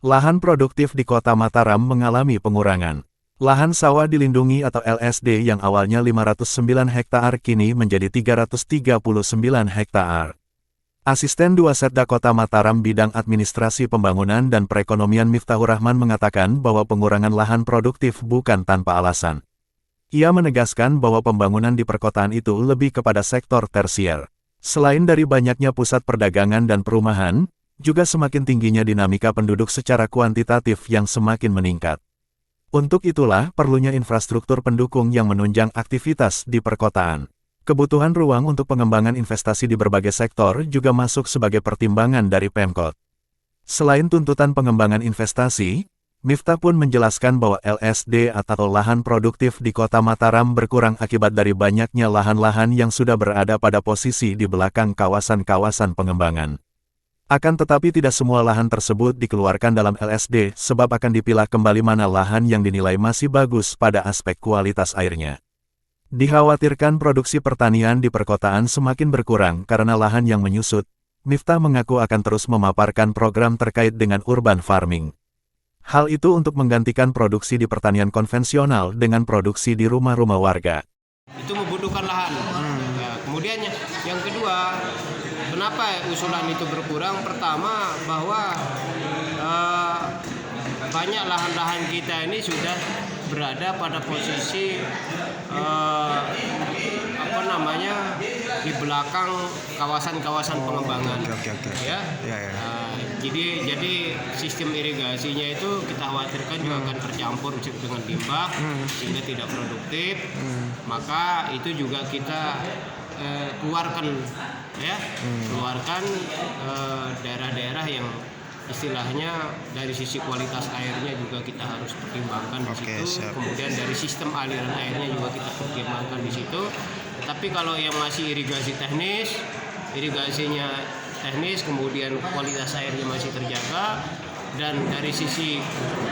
Lahan produktif di Kota Mataram mengalami pengurangan. Lahan sawah dilindungi atau LSD yang awalnya 509 hektar kini menjadi 339 hektar. Asisten 2 Setda Kota Mataram Bidang Administrasi Pembangunan dan Perekonomian Miftahur Rahman mengatakan bahwa pengurangan lahan produktif bukan tanpa alasan. Ia menegaskan bahwa pembangunan di perkotaan itu lebih kepada sektor tersier. Selain dari banyaknya pusat perdagangan dan perumahan, juga semakin tingginya dinamika penduduk secara kuantitatif yang semakin meningkat. Untuk itulah perlunya infrastruktur pendukung yang menunjang aktivitas di perkotaan. Kebutuhan ruang untuk pengembangan investasi di berbagai sektor juga masuk sebagai pertimbangan dari Pemkot. Selain tuntutan pengembangan investasi, Miftah pun menjelaskan bahwa LSD atau lahan produktif di Kota Mataram berkurang akibat dari banyaknya lahan-lahan yang sudah berada pada posisi di belakang kawasan-kawasan pengembangan. Akan tetapi tidak semua lahan tersebut dikeluarkan dalam LSD sebab akan dipilah kembali mana lahan yang dinilai masih bagus pada aspek kualitas airnya. Dikhawatirkan produksi pertanian di perkotaan semakin berkurang karena lahan yang menyusut. Miftah mengaku akan terus memaparkan program terkait dengan urban farming. Hal itu untuk menggantikan produksi di pertanian konvensional dengan produksi di rumah-rumah warga. Itu membutuhkan lahan. Ya, kemudian yang kedua, kenapa usulan itu berkurang? Pertama, bahwa banyak lahan-lahan kita ini sudah berada pada posisi di belakang kawasan-kawasan pengembangan. Ya. Jadi sistem irigasinya itu kita khawatirkan juga akan tercampur dengan limbah sehingga tidak produktif. Maka itu juga kita keluarkan daerah-daerah yang istilahnya dari sisi kualitas airnya juga kita harus pertimbangkan di situ. Kemudian dari sistem aliran airnya juga kita pertimbangkan di situ. Tapi kalau yang masih irigasinya teknis, kemudian kualitas airnya masih terjaga, dan dari sisi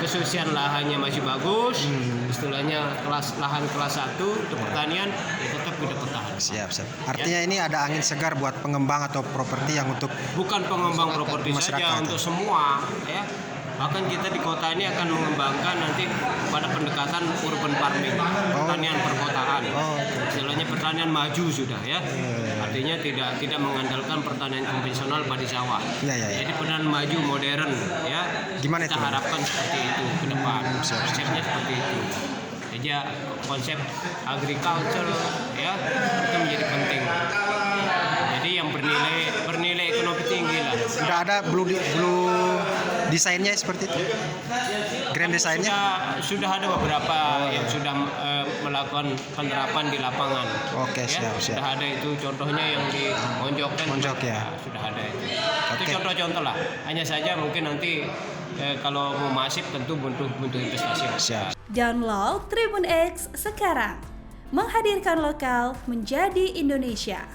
kesusian lahannya masih bagus, istilahnya lahan kelas 1 untuk pertanian, ya tetap kita pertahankan. Siap. Artinya ini ada angin segar buat pengembang atau properti yang untuk bukan pengembang properti saja, untuk semua, ya. Bahkan kita di kota ini akan mengembangkan nanti pada pendekatan urban farming, pertanian perkotaan. Istilahnya pertanian maju sudah, ya. Artinya tidak mengandalkan pertanian konvensional padi sawah. Jadi pertanian maju modern, ya. Gimana kita itu? harapkan seperti itu ke depan. Konsepnya seperti itu. Jadi konsep agriculture, ya, itu menjadi penting. Jadi yang bernilai ekonomi tinggi lah. Sudah ada blue desainnya seperti itu? Grand desainnya? Sudah ada beberapa yang sudah melakukan penerapan di lapangan. Oke, ya, siap. Sudah ada itu contohnya yang di Monjok ya. Sudah ada itu. Itu contoh-contoh lah. Hanya saja mungkin nanti kalau mau masif tentu butuh investasi. Siap. Download Tribun X sekarang. Menghadirkan lokal menjadi Indonesia.